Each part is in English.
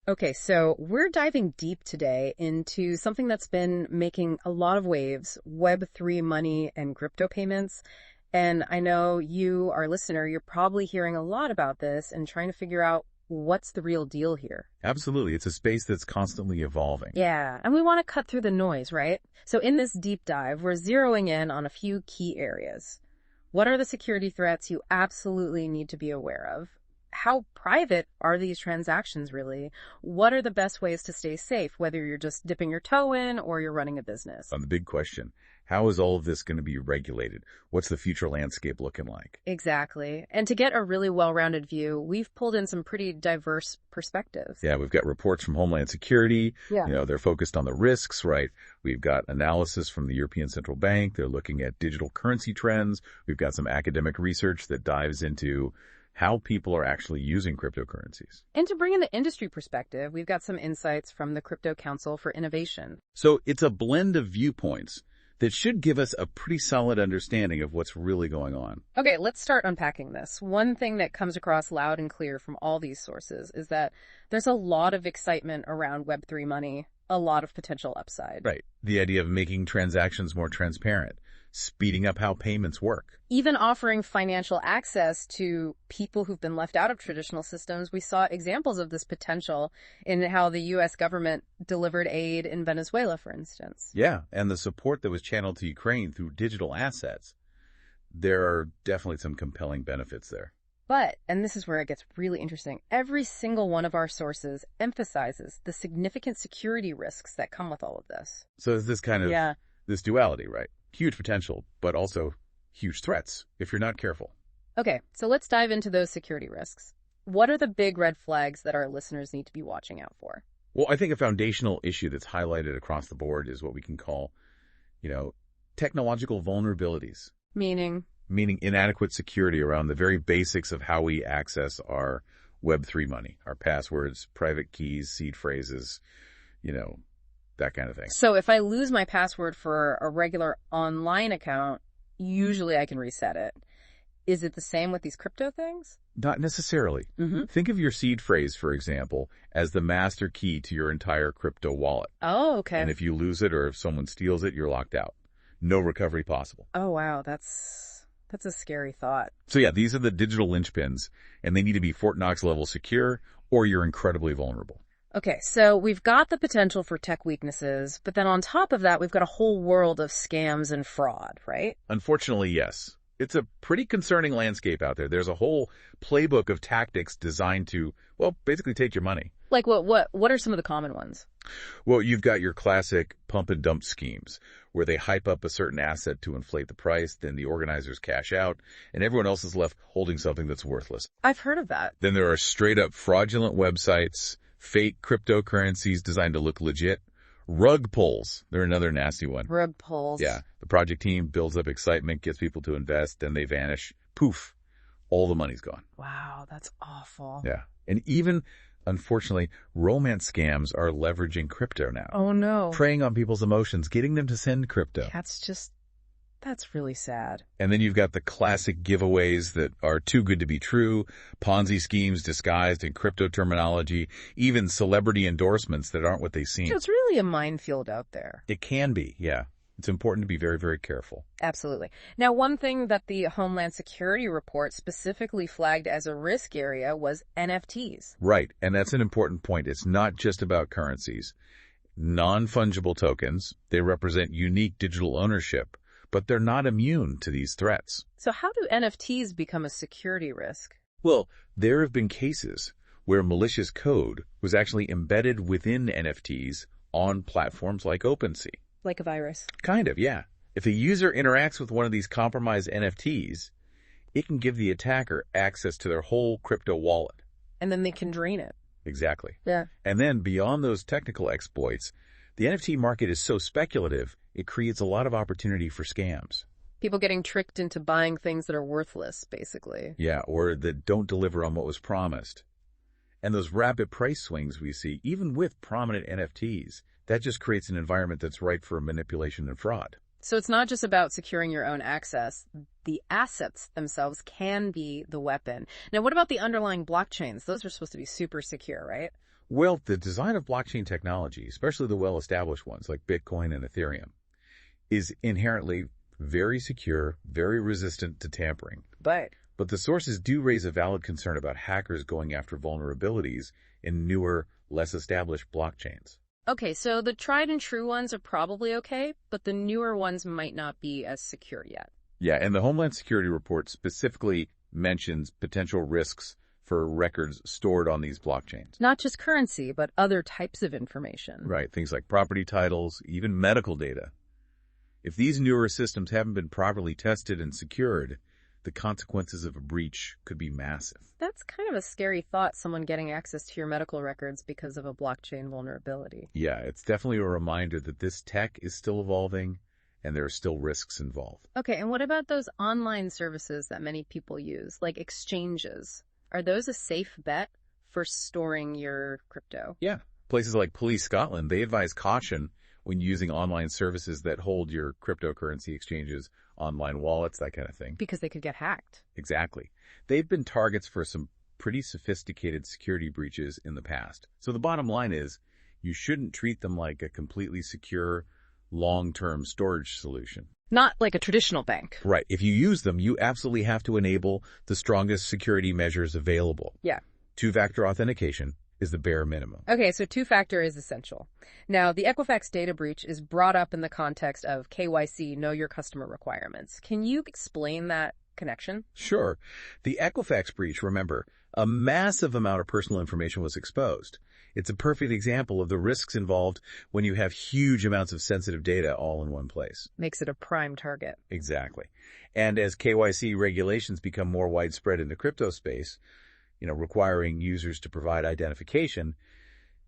Okay, so we're diving deep today into something that's been making a lot of waves, Web3 money and crypto payments. And I know you, our listener, you're probably hearing a lot about this and trying to figure out what's the real deal here. Absolutely. It's a space that's constantly evolving. Yeah, and we want to cut through the noise, right? So in this deep dive, we're zeroing in on a few key areas. What are the security threats you absolutely need to be aware of? How private are these transactions really? What are the best ways to stay safe, whether you're just dipping your toe in or you're running a business? On the big question, how is all of this going to be regulated? What's the future landscape looking like? Exactly. And to get a really well-rounded view, we've pulled in some pretty diverse perspectives. Yeah, we've got reports from Homeland Security. Yeah. They're focused on the risks, right? We've got analysis from the European Central Bank. They're looking at digital currency trends. We've got some academic research that dives into how people are actually using cryptocurrencies. And to bring in the industry perspective, we've got some insights from the Crypto Council for Innovation. So it's a blend of viewpoints that should give us a pretty solid understanding of what's really going on. Okay, let's start unpacking this. One thing that comes across loud and clear from all these sources is that there's a lot of excitement around Web3 money, a lot of potential upside. Right. The idea of making transactions more transparent, speeding up how payments work. Even offering financial access to people who've been left out of traditional systems. We saw examples of this potential in how the U.S. government delivered aid in Venezuela, for instance. Yeah, and the support that was channeled to Ukraine through digital assets. There are definitely some compelling benefits there. But, and this is where it gets really interesting, every single one of our sources emphasizes the significant security risks that come with all of this. So it's this kind of, this duality, right? Huge potential, but also huge threats if you're not careful. Okay, so let's dive into those security risks. What are the big red flags that our listeners need to be watching out for? Well, I think a foundational issue that's highlighted across the board is what we can call, technological vulnerabilities. Meaning Inadequate security around the very basics of how we access our Web3 money, our passwords, private keys, seed phrases, that kind of thing. So if I lose my password for a regular online account, usually I can reset it. Is it the same with these crypto things? Not necessarily. Think of your seed phrase, for example, as the master key to your entire crypto wallet. Oh, okay. And if you lose it or if someone steals it, you're locked out. No recovery possible. Oh, wow. That's a scary thought. So yeah, these are the digital linchpins, and they need to be Fort Knox level secure, or you're incredibly vulnerable. Okay, so we've got the potential for tech weaknesses, but then on top of that, we've got a whole world of scams and fraud, right? Unfortunately, yes. It's a pretty concerning landscape out there. There's a whole playbook of tactics designed to, basically take your money. Like what are some of the common ones? Well, you've got your classic pump and dump schemes where they hype up a certain asset to inflate the price, then the organizers cash out, and everyone else is left holding something that's worthless. I've heard of that. Then there are straight up fraudulent websites, fake cryptocurrencies designed to look legit. Rug pulls. They're another nasty one. Rug pulls. Yeah. The project team builds up excitement, gets people to invest, then they vanish. Poof. All the money's gone. Wow, that's awful. Yeah. And even, unfortunately, romance scams are leveraging crypto now. Oh, no. Preying on people's emotions, getting them to send crypto. That's really sad. And then you've got the classic giveaways that are too good to be true, Ponzi schemes disguised in crypto terminology, even celebrity endorsements that aren't what they seem. So it's really a minefield out there. It can be, yeah. It's important to be very, very careful. Absolutely. Now, one thing that the Homeland Security report specifically flagged as a risk area was NFTs. Right, and that's an important point. It's not just about currencies. Non-fungible tokens, they represent unique digital ownership, but they're not immune to these threats. So how do NFTs become a security risk? Well, there have been cases where malicious code was actually embedded within NFTs on platforms like OpenSea. Like a virus. Kind of, yeah. If a user interacts with one of these compromised NFTs, it can give the attacker access to their whole crypto wallet. And then they can drain it. Exactly. Yeah. And then beyond those technical exploits, the NFT market is so speculative, it creates a lot of opportunity for scams. People getting tricked into buying things that are worthless, basically. Yeah, or that don't deliver on what was promised. And those rapid price swings we see, even with prominent NFTs, that just creates an environment that's ripe for manipulation and fraud. So it's not just about securing your own access. The assets themselves can be the weapon. Now, what about the underlying blockchains? Those are supposed to be super secure, right? Well, the design of blockchain technology, especially the well-established ones like Bitcoin and Ethereum, is inherently very secure, very resistant to tampering. But the sources do raise a valid concern about hackers going after vulnerabilities in newer, less established blockchains. Okay, so the tried and true ones are probably okay, but the newer ones might not be as secure yet. Yeah, and the Homeland Security report specifically mentions potential risks for records stored on these blockchains. Not just currency, but other types of information. Right, things like property titles, even medical data. If these newer systems haven't been properly tested and secured, the consequences of a breach could be massive. That's kind of a scary thought, someone getting access to your medical records because of a blockchain vulnerability. Yeah, it's definitely a reminder that this tech is still evolving and there are still risks involved. Okay, and what about those online services that many people use, like exchanges? Are those a safe bet for storing your crypto? Yeah, places like Police Scotland, they advise caution when using online services that hold your cryptocurrency exchanges, online wallets, that kind of thing. Because they could get hacked. Exactly. They've been targets for some pretty sophisticated security breaches in the past. So the bottom line is, you shouldn't treat them like a completely secure, long-term storage solution. Not like a traditional bank. Right. If you use them, you absolutely have to enable the strongest security measures available. Yeah. Two-factor authentication is the bare minimum. Okay, so two-factor is essential. Now, the Equifax data breach is brought up in the context of KYC, Know Your Customer requirements. Can you explain that connection? Sure. The Equifax breach, remember, a massive amount of personal information was exposed. It's a perfect example of the risks involved when you have huge amounts of sensitive data all in one place. Makes it a prime target. Exactly. And as KYC regulations become more widespread in the crypto space, requiring users to provide identification,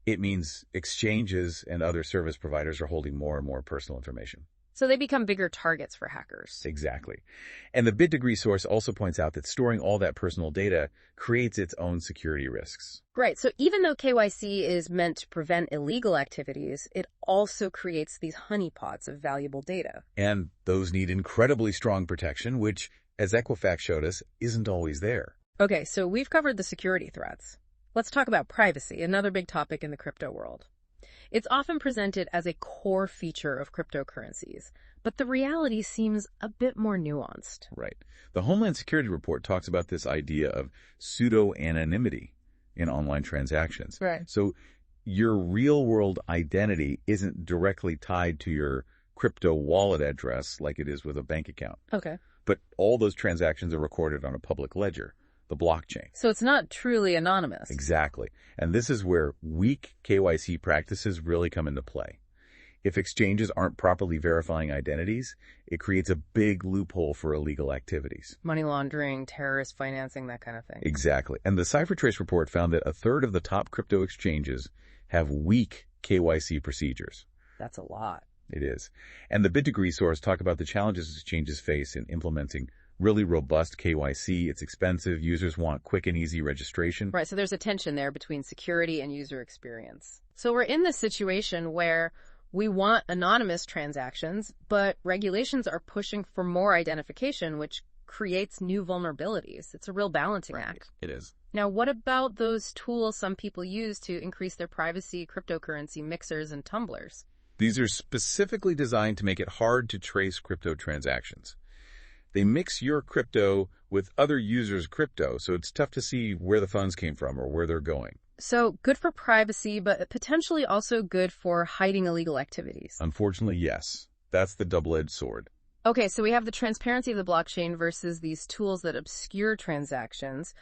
it means exchanges and other service providers are holding more and more personal information. So they become bigger targets for hackers. Exactly. And the BitDegree source also points out that storing all that personal data creates its own security risks. Right. So even though KYC is meant to prevent illegal activities, it also creates these honeypots of valuable data. And those need incredibly strong protection, which, as Equifax showed us, isn't always there. Okay, so we've covered the security threats. Let's talk about privacy, another big topic in the crypto world. It's often presented as a core feature of cryptocurrencies, but the reality seems a bit more nuanced. Right. The Homeland Security report talks about this idea of pseudo-anonymity in online transactions. Right. So your real-world identity isn't directly tied to your crypto wallet address like it is with a bank account. Okay. But all those transactions are recorded on a public ledger, the blockchain. So it's not truly anonymous. Exactly. And this is where weak KYC practices really come into play. If exchanges aren't properly verifying identities, it creates a big loophole for illegal activities. Money laundering, terrorist financing, that kind of thing. Exactly. And the CipherTrace report found that a third of the top crypto exchanges have weak KYC procedures. That's a lot. It is. And the BitDegree source talk about the challenges exchanges face in implementing really robust KYC. It's expensive. Users want quick and easy registration. Right, so there's a tension there between security and user experience. So we're in this situation where we want anonymous transactions, but regulations are pushing for more identification, which creates new vulnerabilities. It's a real balancing act. It is. Now, what about those tools some people use to increase their privacy, cryptocurrency mixers and tumblers? These are specifically designed to make it hard to trace crypto transactions. They mix your crypto with other users' crypto, so it's tough to see where the funds came from or where they're going. So good for privacy, but potentially also good for hiding illegal activities. Unfortunately, yes. That's the double-edged sword. Okay, so we have the transparency of the blockchain versus these tools that obscure transactions.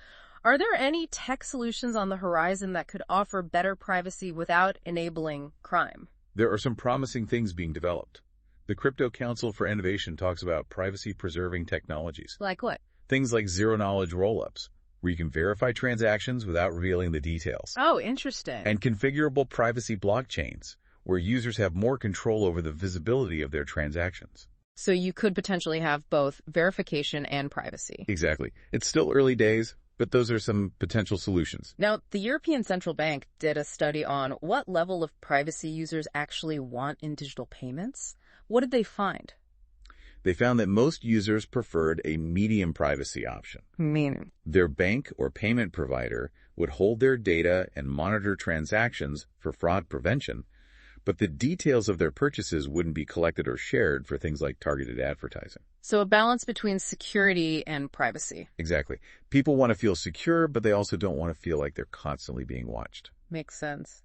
Are there any tech solutions on the horizon that could offer better privacy without enabling crime? There are some promising things being developed. The Crypto Council for Innovation talks about privacy-preserving technologies. Like what? Things like zero-knowledge rollups, where you can verify transactions without revealing the details. Oh, interesting. And configurable privacy blockchains, where users have more control over the visibility of their transactions. So you could potentially have both verification and privacy. Exactly. It's still early days, but those are some potential solutions. Now, the European Central Bank did a study on what level of privacy users actually want in digital payments. What did they find? They found that most users preferred a medium privacy option. Meaning? Their bank or payment provider would hold their data and monitor transactions for fraud prevention, but the details of their purchases wouldn't be collected or shared for things like targeted advertising. So a balance between security and privacy. Exactly. People want to feel secure, but they also don't want to feel like they're constantly being watched. Makes sense.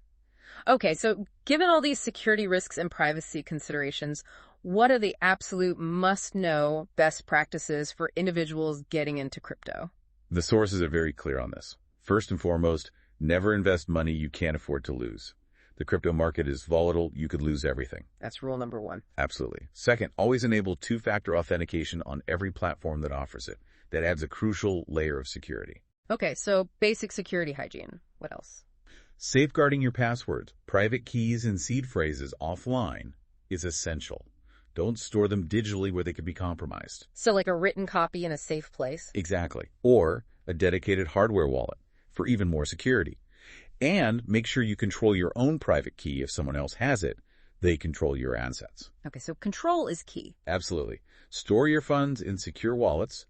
Okay, so given all these security risks and privacy considerations, what are the absolute must-know best practices for individuals getting into crypto? The sources are very clear on this. First and foremost, never invest money you can't afford to lose. The crypto market is volatile. You could lose everything. That's rule number one. Absolutely. Second, always enable two-factor authentication on every platform that offers it. That adds a crucial layer of security. Okay, so basic security hygiene. What else? Safeguarding your passwords, private keys, and seed phrases offline is essential. Don't store them digitally where they could be compromised. So like a written copy in a safe place? Exactly. Or a dedicated hardware wallet for even more security. And make sure you control your own private key. If someone else has it, they control your assets. Okay, so control is key. Absolutely. Store your funds in secure wallets.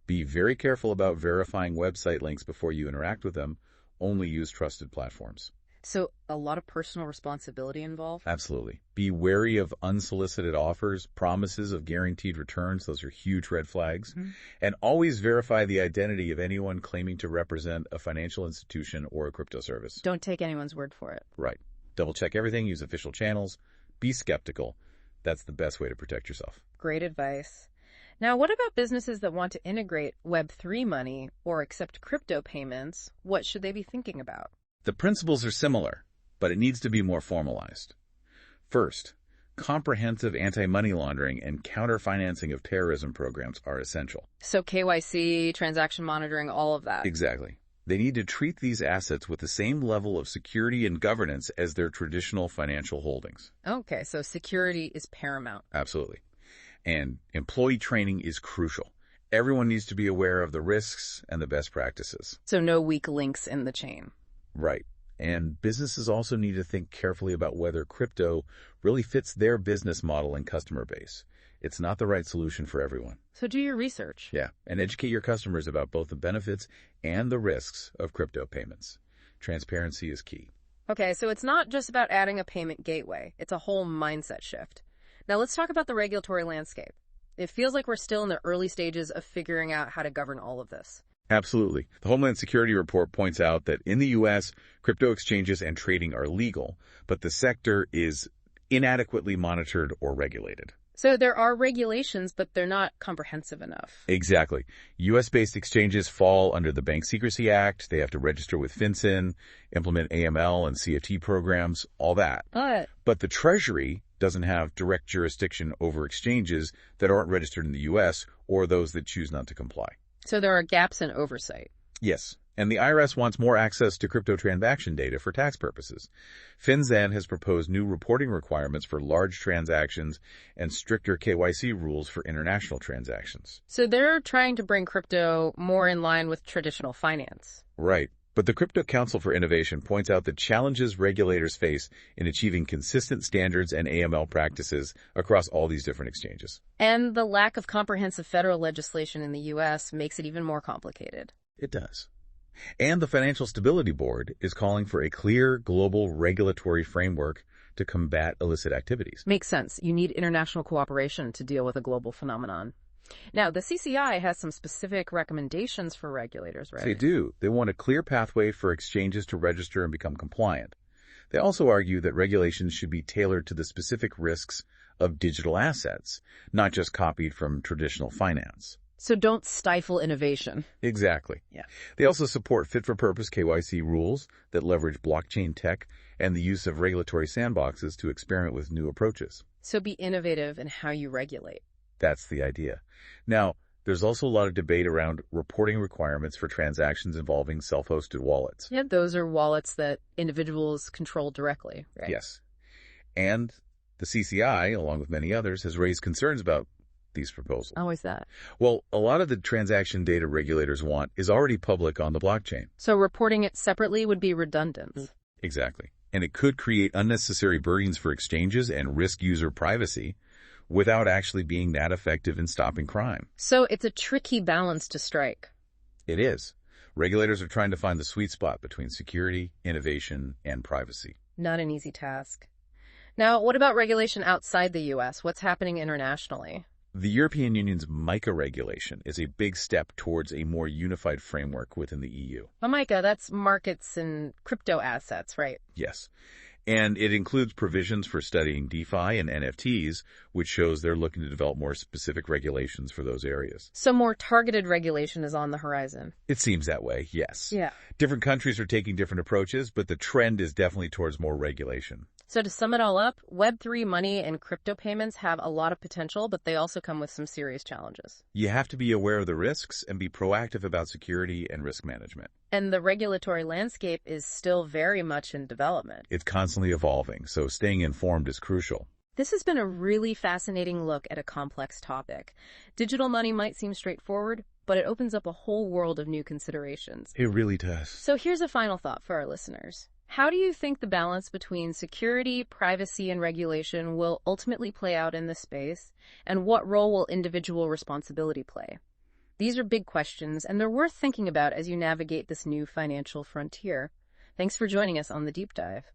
Be very careful about verifying website links before you interact with them. Only use trusted platforms. So a lot of personal responsibility involved? Absolutely. Be wary of unsolicited offers, promises of guaranteed returns. Those are huge red flags. Mm-hmm. And always verify the identity of anyone claiming to represent a financial institution or a crypto service. Don't take anyone's word for it. Right. Double check everything. Use official channels. Be skeptical. That's the best way to protect yourself. Great advice. Now, what about businesses that want to integrate Web3 money or accept crypto payments? What should they be thinking about? The principles are similar, but it needs to be more formalized. First, comprehensive anti-money laundering and counter-financing of terrorism programs are essential. So KYC, transaction monitoring, all of that. Exactly. They need to treat these assets with the same level of security and governance as their traditional financial holdings. Okay, so security is paramount. Absolutely. And employee training is crucial. Everyone needs to be aware of the risks and the best practices. So no weak links in the chain. Right. And businesses also need to think carefully about whether crypto really fits their business model and customer base. It's not the right solution for everyone. So do your research. Yeah, and educate your customers about both the benefits and the risks of crypto payments. Transparency is key. Okay, so it's not just about adding a payment gateway. It's a whole mindset shift. Now let's talk about the regulatory landscape. It feels like we're still in the early stages of figuring out how to govern all of this. Absolutely. The Homeland Security Report points out that in the U.S., crypto exchanges and trading are legal, but the sector is inadequately monitored or regulated. So there are regulations, but they're not comprehensive enough. Exactly. U.S.-based exchanges fall under the Bank Secrecy Act. They have to register with FinCEN, implement AML and CFT programs, all that. But the Treasury doesn't have direct jurisdiction over exchanges that aren't registered in the U.S. or those that choose not to comply. So there are gaps in oversight. Yes, and the IRS wants more access to crypto transaction data for tax purposes. FinCEN has proposed new reporting requirements for large transactions and stricter KYC rules for international transactions. So they're trying to bring crypto more in line with traditional finance. Right. But the Crypto Council for Innovation points out the challenges regulators face in achieving consistent standards and AML practices across all these different exchanges. And the lack of comprehensive federal legislation in the U.S. makes it even more complicated. It does. And the Financial Stability Board is calling for a clear global regulatory framework to combat illicit activities. Makes sense. You need international cooperation to deal with a global phenomenon. Now, the CCI has some specific recommendations for regulators, right? They do. They want a clear pathway for exchanges to register and become compliant. They also argue that regulations should be tailored to the specific risks of digital assets, not just copied from traditional finance. So don't stifle innovation. Exactly. Yeah. They also support fit-for-purpose KYC rules that leverage blockchain tech and the use of regulatory sandboxes to experiment with new approaches. So be innovative in how you regulate. That's the idea. Now, there's also a lot of debate around reporting requirements for transactions involving self-hosted wallets. Yeah, those are wallets that individuals control directly, right? Yes. And the CCI, along with many others, has raised concerns about these proposals. How is that? Well, a lot of the transaction data regulators want is already public on the blockchain. So reporting it separately would be redundant. Exactly. And it could create unnecessary burdens for exchanges and risk user privacy, without actually being that effective in stopping crime. So it's a tricky balance to strike. It is. Regulators are trying to find the sweet spot between security, innovation, and privacy. Not an easy task. Now, what about regulation outside the U.S.? What's happening internationally? The European Union's MiCA regulation is a big step towards a more unified framework within the EU. MiCA, that's markets and crypto assets, right? Yes. And it includes provisions for studying DeFi and NFTs, which shows they're looking to develop more specific regulations for those areas. So more targeted regulation is on the horizon. It seems that way, yes. Yeah. Different countries are taking different approaches, but the trend is definitely towards more regulation. So to sum it all up, Web3 money and crypto payments have a lot of potential, but they also come with some serious challenges. You have to be aware of the risks and be proactive about security and risk management. And the regulatory landscape is still very much in development. It's constantly evolving, so staying informed is crucial. This has been a really fascinating look at a complex topic. Digital money might seem straightforward, but it opens up a whole world of new considerations. It really does. So here's a final thought for our listeners. How do you think the balance between security, privacy, and regulation will ultimately play out in this space? And what role will individual responsibility play? These are big questions, and they're worth thinking about as you navigate this new financial frontier. Thanks for joining us on The Deep Dive.